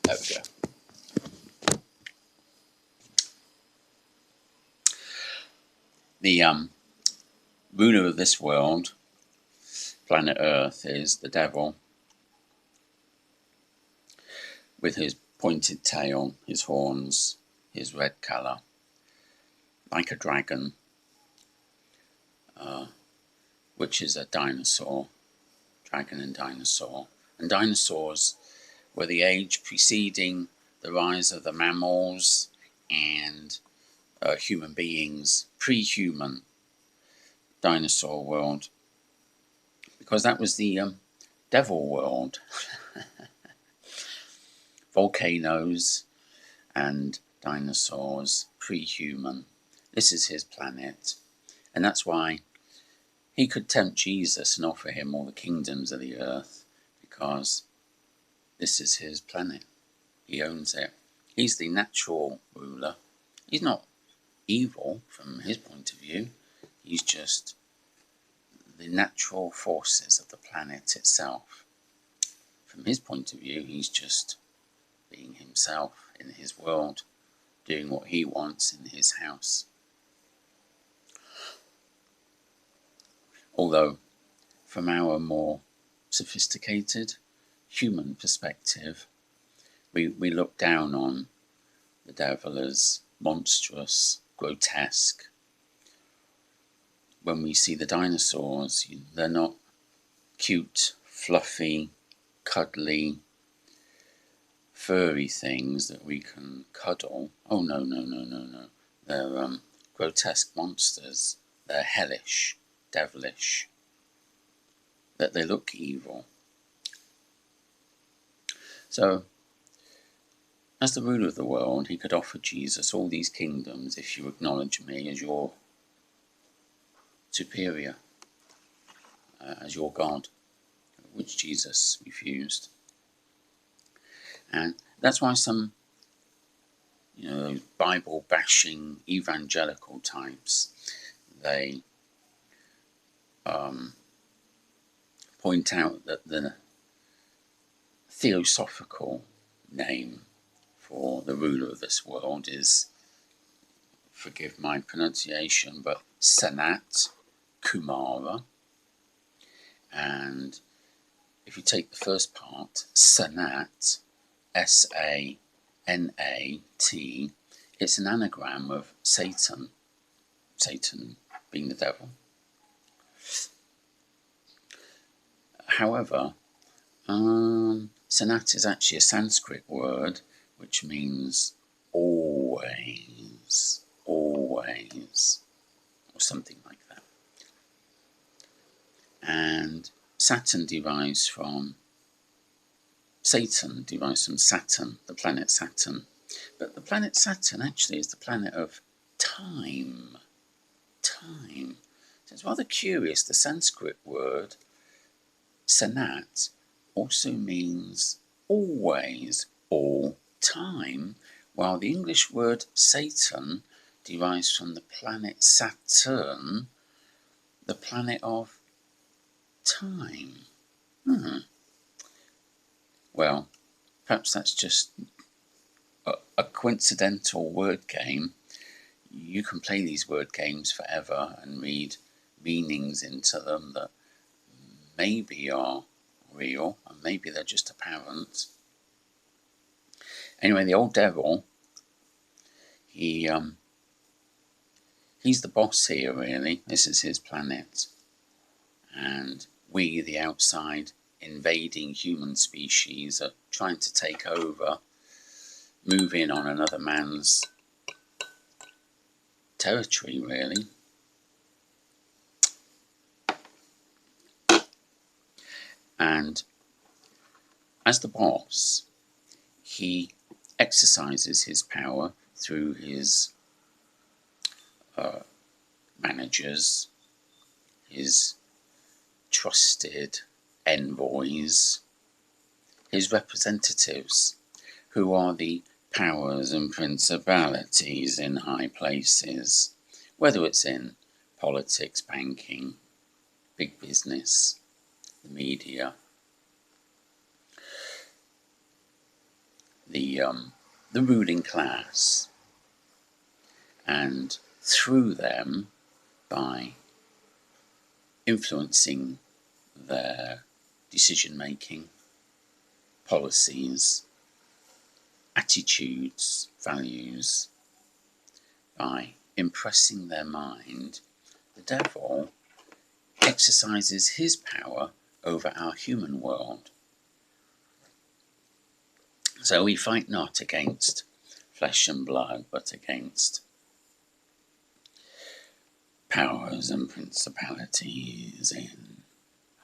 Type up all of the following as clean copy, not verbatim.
There we go. The ruler of this world, planet Earth, is the devil, with his pointed tail, his horns, his red colour, like a dragon, which is a dinosaur, dragon and dinosaur. And dinosaurs were the age preceding the rise of the mammals and human beings, pre-human dinosaur world, because that was the devil world. Volcanoes and dinosaurs, pre-human. This is his planet, and that's why he could tempt Jesus and offer him all the kingdoms of the earth, because this is his planet. He owns it. He's the natural ruler. He's not evil from his point of view. He's just the natural forces of the planet itself. From his point of view, he's just being himself in his world, doing what he wants in his house. Although, from our more sophisticated human perspective, we look down on the devil as monstrous, grotesque. When we see the dinosaurs, they're not cute, fluffy, cuddly, furry things that we can cuddle. Oh, no. They're grotesque monsters. They're hellish, devilish, that they look evil. So, as the ruler of the world, he could offer Jesus all these kingdoms if you acknowledge me as your superior, as your God, which Jesus refused. And that's why some, Bible-bashing evangelical types, they point out that the theosophical name for the ruler of this world is, forgive my pronunciation, but Sanat, Kumara. And if you take the first part, Sanat, S-A-N-A-T, it's an anagram of Satan, Satan being the devil. However, Sanat is actually a Sanskrit word which means always, or something like that. And Satan derives from Saturn, the planet Saturn. But the planet Saturn actually is the planet of time. Time. So it's rather curious. The Sanskrit word Sanat also means always, all time, while the English word Satan derives from the planet Saturn, the planet of time. Well, perhaps that's just a coincidental word game. You can play these word games forever and read meanings into them that maybe are real and maybe they're just apparent. Anyway, the old devil, he's the boss here, really. This is his planet. And we, the outside invading human species, are trying to take over, move in on another man's territory, really. And as the boss, he exercises his power through his managers, his trusted envoys, his representatives, who are the powers and principalities in high places, whether it's in politics, banking, big business, the media, the the ruling class, and through them, by influencing their decision making, policies, attitudes, values, by impressing their mind, the devil exercises his power over our human world. So we fight not against flesh and blood, but against powers and principalities in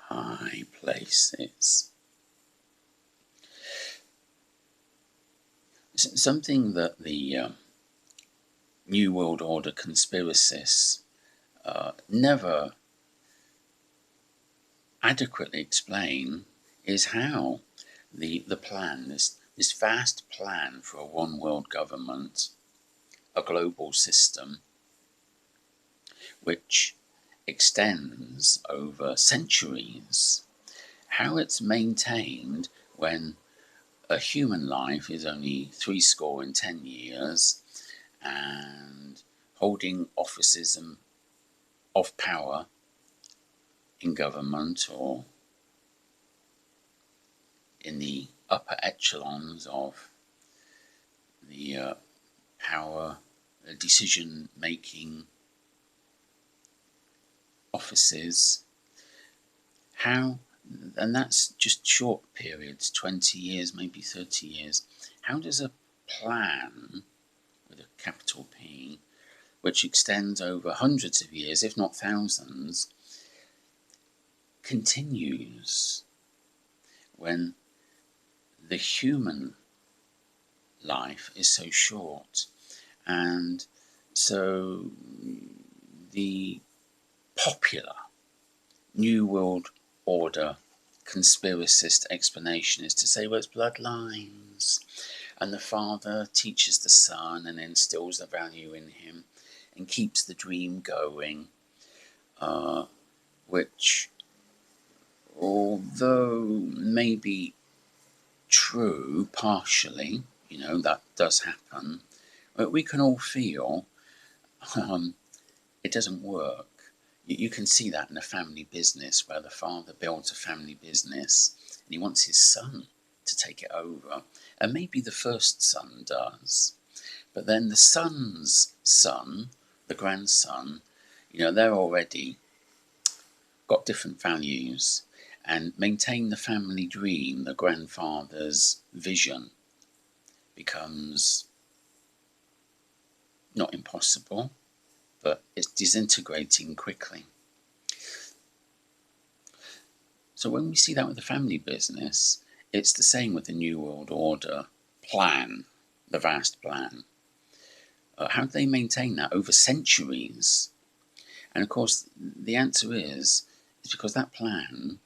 high places. Something that the New World Order conspiracists never adequately explain is how the plan, this vast plan for a one world government, a global system, which extends over centuries, how it's maintained when a human life is only 70 years, and holding offices of power in government or in the upper echelons of the power decision-making offices. How, and that's just short periods, 20 years, maybe 30 years. How does a plan with a capital P, which extends over hundreds of years, if not thousands, continues when the human life is so short? And so the popular New World Order conspiracist explanation is to say, well, it's bloodlines, and the father teaches the son and instills the value in him and keeps the dream going, which, although maybe true partially, that does happen, but we can all feel it doesn't work. You can see that in a family business where the father builds a family business and he wants his son to take it over. And maybe the first son does. But then the son's son, the grandson, they're already got different values, and maintain the family dream, the grandfather's vision, becomes not impossible, but it's disintegrating quickly. So when we see that with the family business, it's the same with the New World Order plan, the vast plan. How do they maintain that over centuries? And of course, the answer is because that plan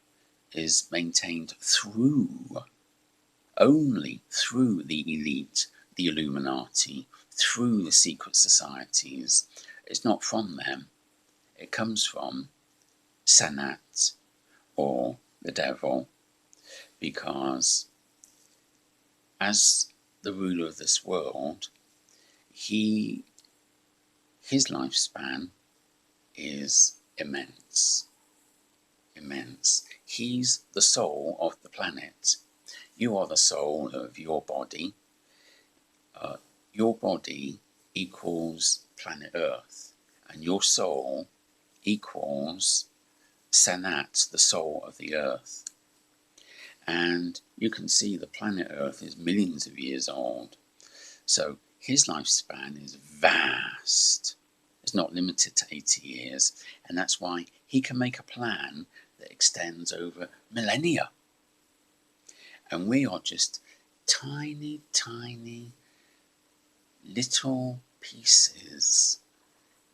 is maintained only through the elite, the Illuminati, through the secret societies. It's not from them. It comes from Sanat, or the devil, because as the ruler of this world, his lifespan is immense. He's the soul of the planet. You are the soul of your body. Your body equals planet Earth, and your soul equals Sanat, the soul of the Earth. And you can see the planet Earth is millions of years old. So his lifespan is vast. It's not limited to 80 years. And that's why he can make a plan that extends over millennia. And we are just tiny little pieces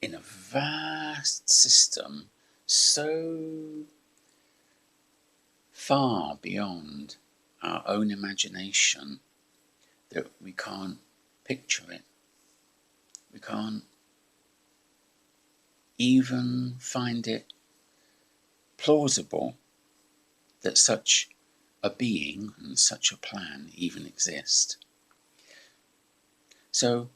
in a vast system so far beyond our own imagination that we can't picture it. We can't even find it plausible that such a being and such a plan even exist. So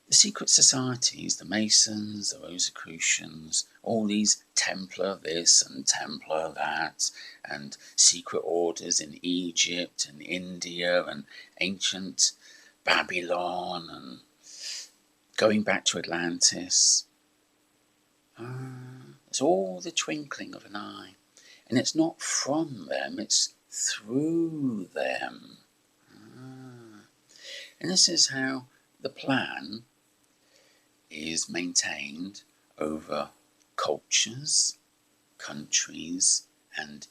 the secret societies, the Masons, the Rosicrucians, all these Templar this and Templar that, and secret orders in Egypt and India and ancient Babylon and going back to Atlantis. It's all the twinkling of an eye. And it's not from them, it's through them. And this is how the plan is maintained over cultures, countries, and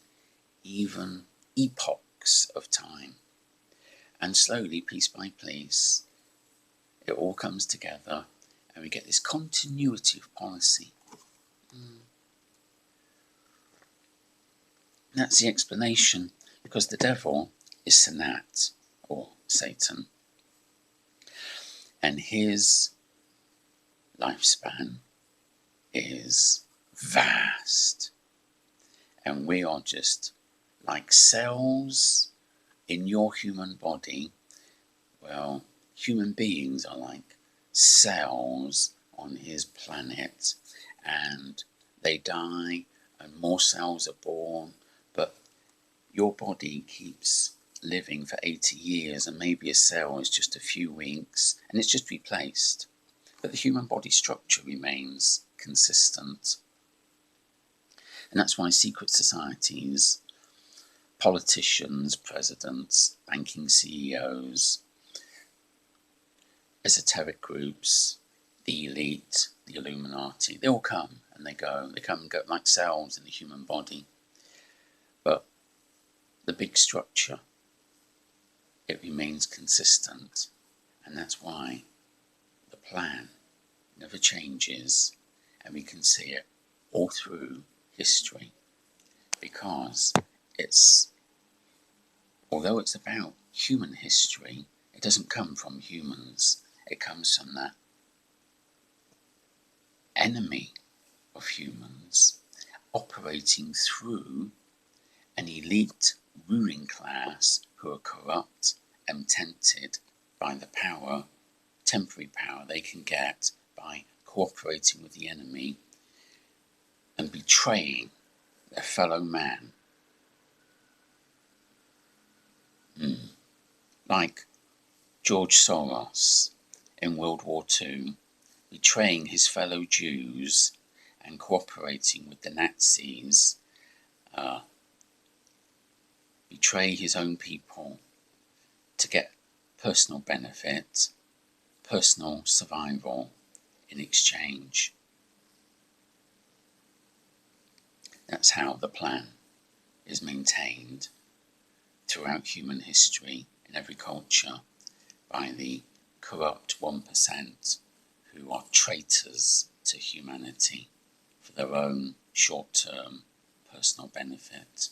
even epochs of time. And slowly, piece by piece, it all comes together and we get this continuity of policy. And that's the explanation, because the devil is Sanat, or Satan. And his lifespan is vast. And we are just like cells in your human body. Well, human beings are like cells on his planet, and they die and more cells are born, but your body keeps living for 80 years and maybe a cell is just a few weeks and it's just replaced. But the human body structure remains consistent. And that's why secret societies, politicians, presidents, banking CEOs, esoteric groups, the elite, the Illuminati, they all come and they go. They come and go like cells in the human body. But the big structure, it remains consistent. And that's why the plan never changes, and we can see it all through history, because although it's about human history, it doesn't come from humans. It comes from that enemy of humans operating through an elite ruling class who are corrupt and tempted by the power, temporary power they can get by cooperating with the enemy and betraying their fellow man. Like George Soros in World War II, betraying his fellow Jews and cooperating with the Nazis, betray his own people to get personal benefit, personal survival in exchange. That's how the plan is maintained throughout human history in every culture by the corrupt 1% who are traitors to humanity for their own short-term personal benefit.